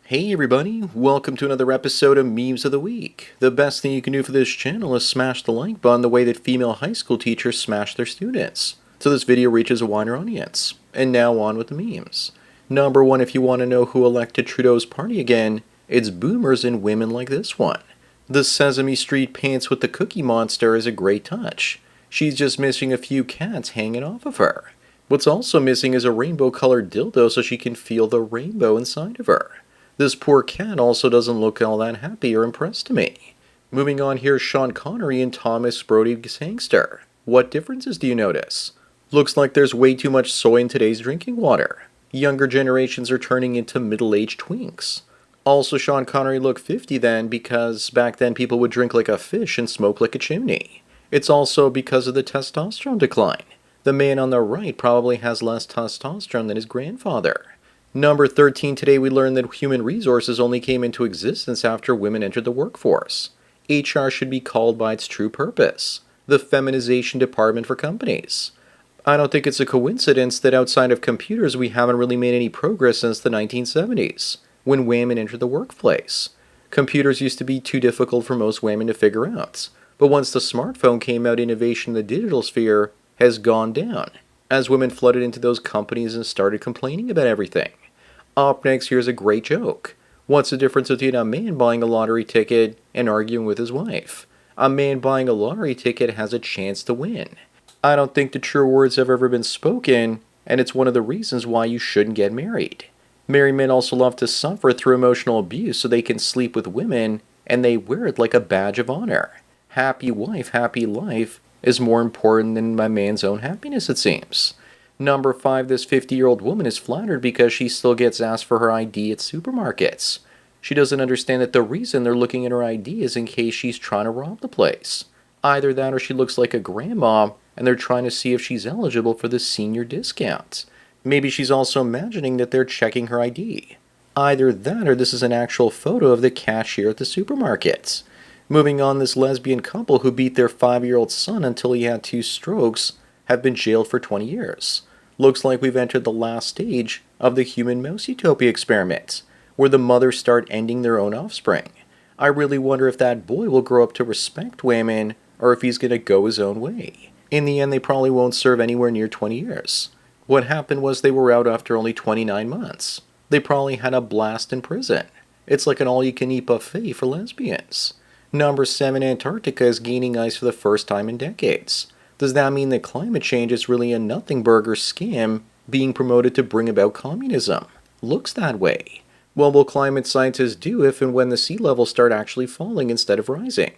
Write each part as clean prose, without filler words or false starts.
Hey everybody, welcome to another episode of Memes of the Week. The best thing you can do for this channel is smash the like button the way that female high school teachers smash their students, so this video reaches a wider audience. And now on with the memes. Number one, if you want to know who elected Trudeau's party again, it's boomers and women like this one. The Sesame Street pants with the Cookie Monster is a great touch. She's just missing a few cats hanging off of her. What's also missing is a rainbow-colored dildo so she can feel the rainbow inside of her. This poor cat also doesn't look all that happy or impressed to me. Moving on, here's Sean Connery and Thomas Brody's Hangster. What differences do you notice? Looks like there's way too much soy in today's drinking water. Younger generations are turning into middle-aged twinks. Also, Sean Connery looked 50 then because back then people would drink like a fish and smoke like a chimney. It's also because of the testosterone decline. The man on the right probably has less testosterone than his grandfather. Number 13, today we learned that human resources only came into existence after women entered the workforce. HR should be called by its true purpose, the feminization department for companies. I don't think it's a coincidence that outside of computers we haven't really made any progress since the 1970s, when women entered the workplace. Computers used to be too difficult for most women to figure out, but once the smartphone came out, innovation in the digital sphere has gone down, as women flooded into those companies and started complaining about everything. Up next, here's a great joke. What's the difference between a man buying a lottery ticket and arguing with his wife? A man buying a lottery ticket has a chance to win. I don't think the true words have ever been spoken, and it's one of the reasons why you shouldn't get married. Married men also love to suffer through emotional abuse so they can sleep with women, and they wear it like a badge of honor. Happy wife, happy life is more important than my man's own happiness, it seems. Number 5, this 50-year-old woman is flattered because she still gets asked for her ID at supermarkets. She doesn't understand that the reason they're looking at her ID is in case she's trying to rob the place. Either that or she looks like a grandma and they're trying to see if she's eligible for the senior discount. Maybe she's also imagining that they're checking her ID. Either that or this is an actual photo of the cashier at the supermarket. Moving on, this lesbian couple who beat their 5-year-old son until he had 2 strokes have been jailed for 20 years. Looks like we've entered the last stage of the human mouse utopia experiment, where the mothers start ending their own offspring. I really wonder if that boy will grow up to respect women, or if he's going to go his own way. In the end, they probably won't serve anywhere near 20 years. What happened was they were out after only 29 months. They probably had a blast in prison. It's like an all-you-can-eat buffet for lesbians. Number 7, Antarctica is gaining ice for the first time in decades. Does that mean that climate change is really a nothing burger scam being promoted to bring about communism? Looks that way. What will climate scientists do if and when the sea levels start actually falling instead of rising?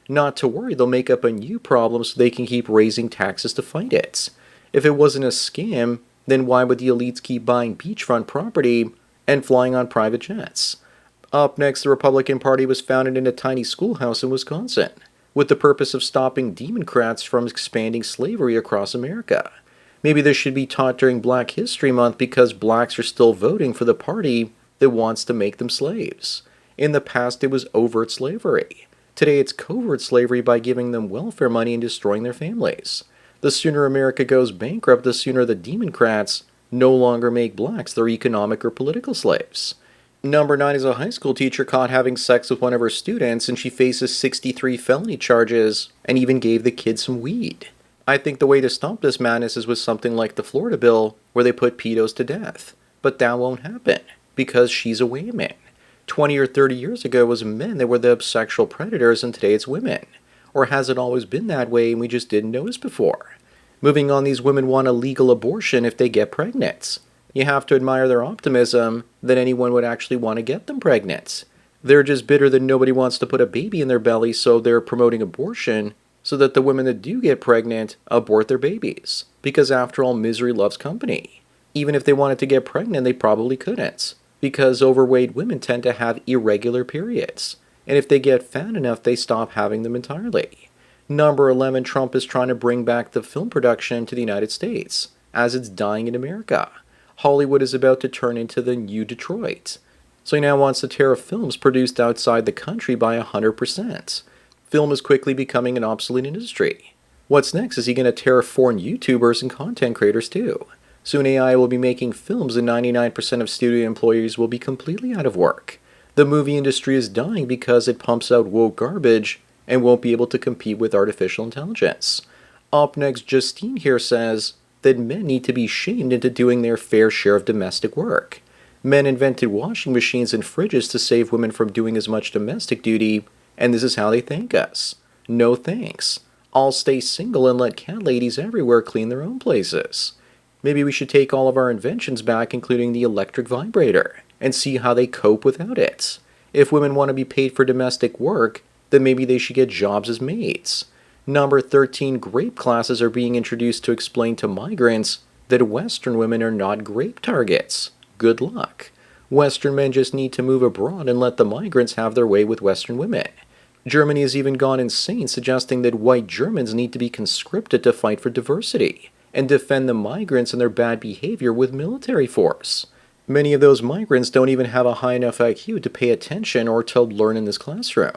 Not to worry, they'll make up a new problem so they can keep raising taxes to fight it. If it wasn't a scam, then why would the elites keep buying beachfront property and flying on private jets? Up next, the Republican Party was founded in a tiny schoolhouse in Wisconsin, with the purpose of stopping Democrats from expanding slavery across America. Maybe this should be taught during Black History Month because blacks are still voting for the party that wants to make them slaves. In the past, it was overt slavery. Today, it's covert slavery by giving them welfare money and destroying their families. The sooner America goes bankrupt, the sooner the Democrats no longer make blacks their economic or political slaves. Number 9 is a high school teacher caught having sex with one of her students, and she faces 63 felony charges and even gave the kid some weed. I think the way to stop this madness is with something like the Florida bill, where they put pedos to death. But that won't happen, because she's a woman. 20 or 30 years ago it was men that were the sexual predators, and today it's women. Or has it always been that way and we just didn't notice before? Moving on, these women want a legal abortion if they get pregnant. You have to admire their optimism that anyone would actually want to get them pregnant. They're just bitter that nobody wants to put a baby in their belly, so they're promoting abortion so that the women that do get pregnant abort their babies. Because after all, misery loves company. Even if they wanted to get pregnant, they probably couldn't, because overweight women tend to have irregular periods. And if they get fat enough, they stop having them entirely. Number 11, Trump is trying to bring back the film production to the United States, as it's dying in America. Hollywood is about to turn into the new Detroit. So he now wants to tear films produced outside the country by 100%. Film is quickly becoming an obsolete industry. What's next? Is he going to tear foreign YouTubers and content creators too? Soon AI will be making films and 99% of studio employees will be completely out of work. The movie industry is dying because it pumps out woke garbage and won't be able to compete with artificial intelligence. Up next, Justine here says that men need to be shamed into doing their fair share of domestic work. Men invented washing machines and fridges to save women from doing as much domestic duty, and this is how they thank us. No thanks. I'll stay single and let cat ladies everywhere clean their own places. Maybe we should take all of our inventions back, including the electric vibrator, and see how they cope without it. If women want to be paid for domestic work, then maybe they should get jobs as maids. Number 13, grape classes are being introduced to explain to migrants that Western women are not grape targets. Good luck. Western men just need to move abroad and let the migrants have their way with Western women. Germany has even gone insane, suggesting that white Germans need to be conscripted to fight for diversity and defend the migrants and their bad behavior with military force. Many of those migrants don't even have a high enough IQ to pay attention or to learn in this classroom.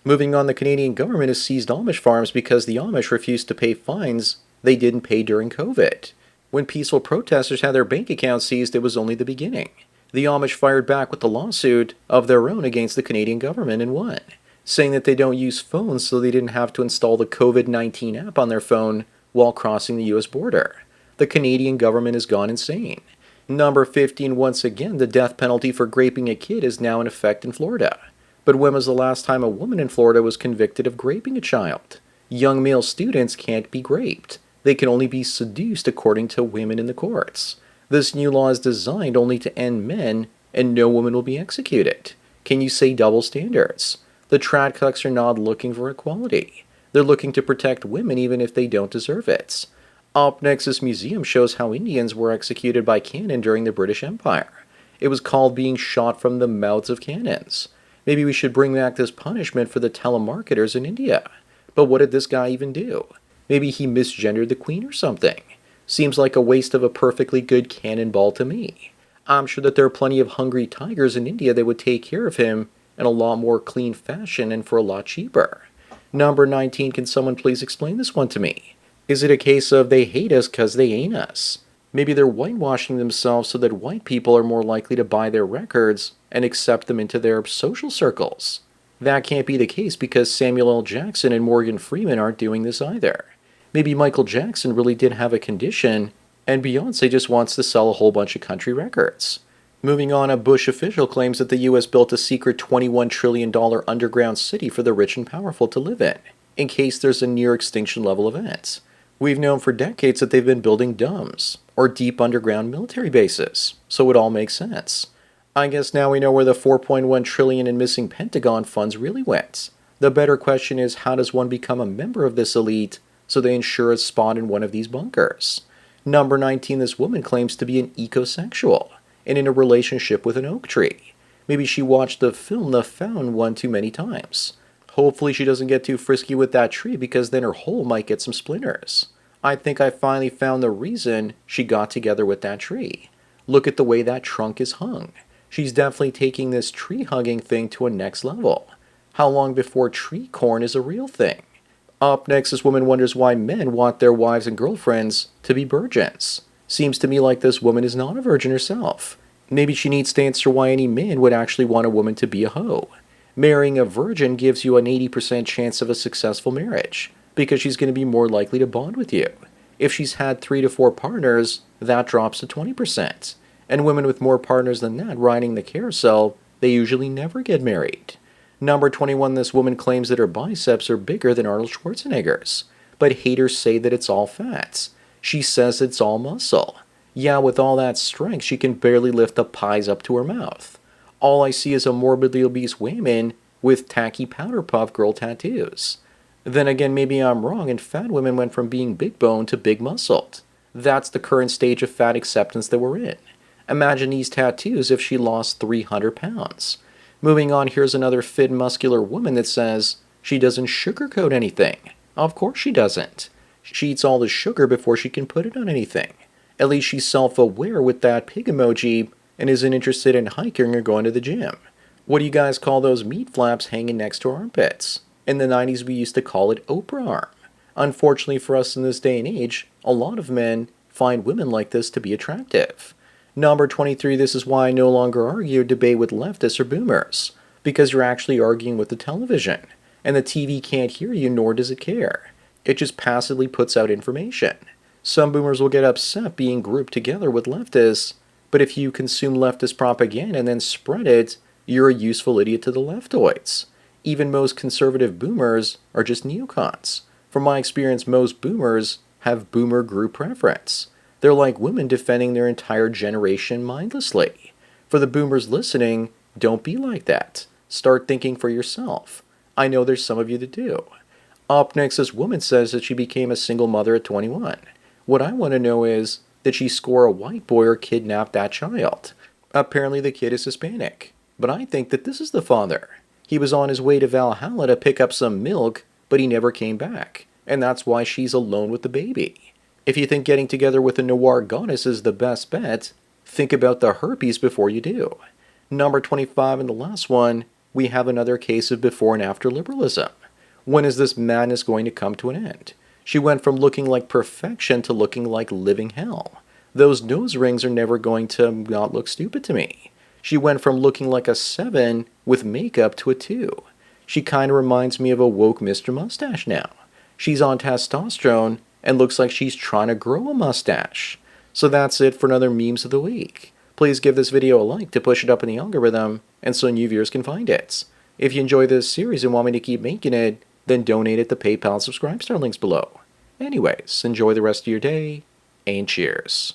Moving on, the Canadian government has seized Amish farms because the Amish refused to pay fines they didn't pay during COVID. When peaceful protesters had their bank accounts seized, it was only the beginning. The Amish fired back with a lawsuit of their own against the Canadian government and won, saying that they don't use phones so they didn't have to install the COVID-19 app on their phone while crossing the US border. The Canadian government has gone insane. Number 15, once again, the death penalty for raping a kid is now in effect in Florida. But when was the last time a woman in Florida was convicted of raping a child? Young male students can't be raped. They can only be seduced according to women in the courts. This new law is designed only to end men, and no woman will be executed. Can you say double standards? The trad cucks are not looking for equality. They're looking to protect women even if they don't deserve it. Up next, this museum shows how Indians were executed by cannon during the British Empire. It was called being shot from the mouths of cannons. Maybe we should bring back this punishment for the telemarketers in India. But what did this guy even do? Maybe he misgendered the queen or something. Seems like a waste of a perfectly good cannonball to me. I'm sure that there are plenty of hungry tigers in India that would take care of him in a lot more clean fashion and for a lot cheaper. Number 19, can someone please explain this one to me? Is it a case of they hate us because they ain't us? Maybe they're whitewashing themselves so that white people are more likely to buy their records and accept them into their social circles. That can't be the case because Samuel L. Jackson and Morgan Freeman aren't doing this either. Maybe Michael Jackson really did have a condition, and Beyoncé just wants to sell a whole bunch of country records. Moving on, a Bush official claims that the U.S. built a secret $21 trillion underground city for the rich and powerful to live in case there's a near-extinction level event. We've known for decades that they've been building DUMBs, or deep underground military bases, so it all makes sense. I guess now we know where the $4.1 trillion in missing Pentagon funds really went. The better question is, how does one become a member of this elite so they ensure a spot in one of these bunkers? Number 19, this woman claims to be an ecosexual and in a relationship with an oak tree. Maybe she watched the film The Fountain one too many times. Hopefully she doesn't get too frisky with that tree because then her hole might get some splinters. I think I finally found the reason she got together with that tree. Look at the way that trunk is hung. She's definitely taking this tree hugging thing to a next level. How long before tree corn is a real thing? Up next, this woman wonders why men want their wives and girlfriends to be virgins. Seems to me like this woman is not a virgin herself. Maybe she needs to answer why any man would actually want a woman to be a hoe. Marrying a virgin gives you an 80% chance of a successful marriage, because she's going to be more likely to bond with you. If she's had 3 to 4 partners, that drops to 20%. And women with more partners than that riding the carousel, they usually never get married. Number 21, this woman claims that her biceps are bigger than Arnold Schwarzenegger's, but haters say that it's all fat. She says it's all muscle. Yeah, with all that strength, she can barely lift the pies up to her mouth. All I see is a morbidly obese woman with tacky powder puff girl tattoos. Then again, maybe I'm wrong and fat women went from being big boned to big muscled. That's the current stage of fat acceptance that we're in. Imagine these tattoos if she lost 300 pounds. Moving on, here's another fit muscular woman that says she doesn't sugarcoat anything. Of course she doesn't. She eats all the sugar before she can put it on anything. At least she's self-aware with that pig emoji and isn't interested in hiking or going to the gym. What do you guys call those meat flaps hanging next to our armpits? In the 90s, we used to call it Oprah arm. Unfortunately for us in this day and age, a lot of men find women like this to be attractive. Number 23, this is why I no longer argue or debate with leftists or boomers. Because you're actually arguing with the television. And the TV can't hear you, nor does it care. It just passively puts out information. Some boomers will get upset being grouped together with leftists, but if you consume leftist propaganda and then spread it, you're a useful idiot to the leftoids. Even most conservative boomers are just neocons. From my experience, most boomers have boomer group preference. They're like women defending their entire generation mindlessly. For the boomers listening, don't be like that. Start thinking for yourself. I know there's some of you that do. Up next, this woman says that she became a single mother at 21. What I want to know is, did she score a white boy or kidnap that child? Apparently the kid is Hispanic. But I think that this is the father. He was on his way to Valhalla to pick up some milk, but he never came back. And that's why she's alone with the baby. If you think getting together with a noir goddess is the best bet, think about the herpes before you do. Number 25 and the last one, we have another case of before and after liberalism. When is this madness going to come to an end? She went from looking like perfection to looking like living hell. Those nose rings are never going to not look stupid to me. She went from looking like a 7 with makeup to a 2. She kind of reminds me of a woke Mr. Mustache now. She's on testosterone and looks like she's trying to grow a mustache. So that's it for another Memes of the Week. Please give this video a like to push it up in the algorithm and so new viewers can find it. If you enjoy this series and want me to keep making it, then donate at the PayPal and Subscribe Star links below. Anyways, enjoy the rest of your day, and cheers.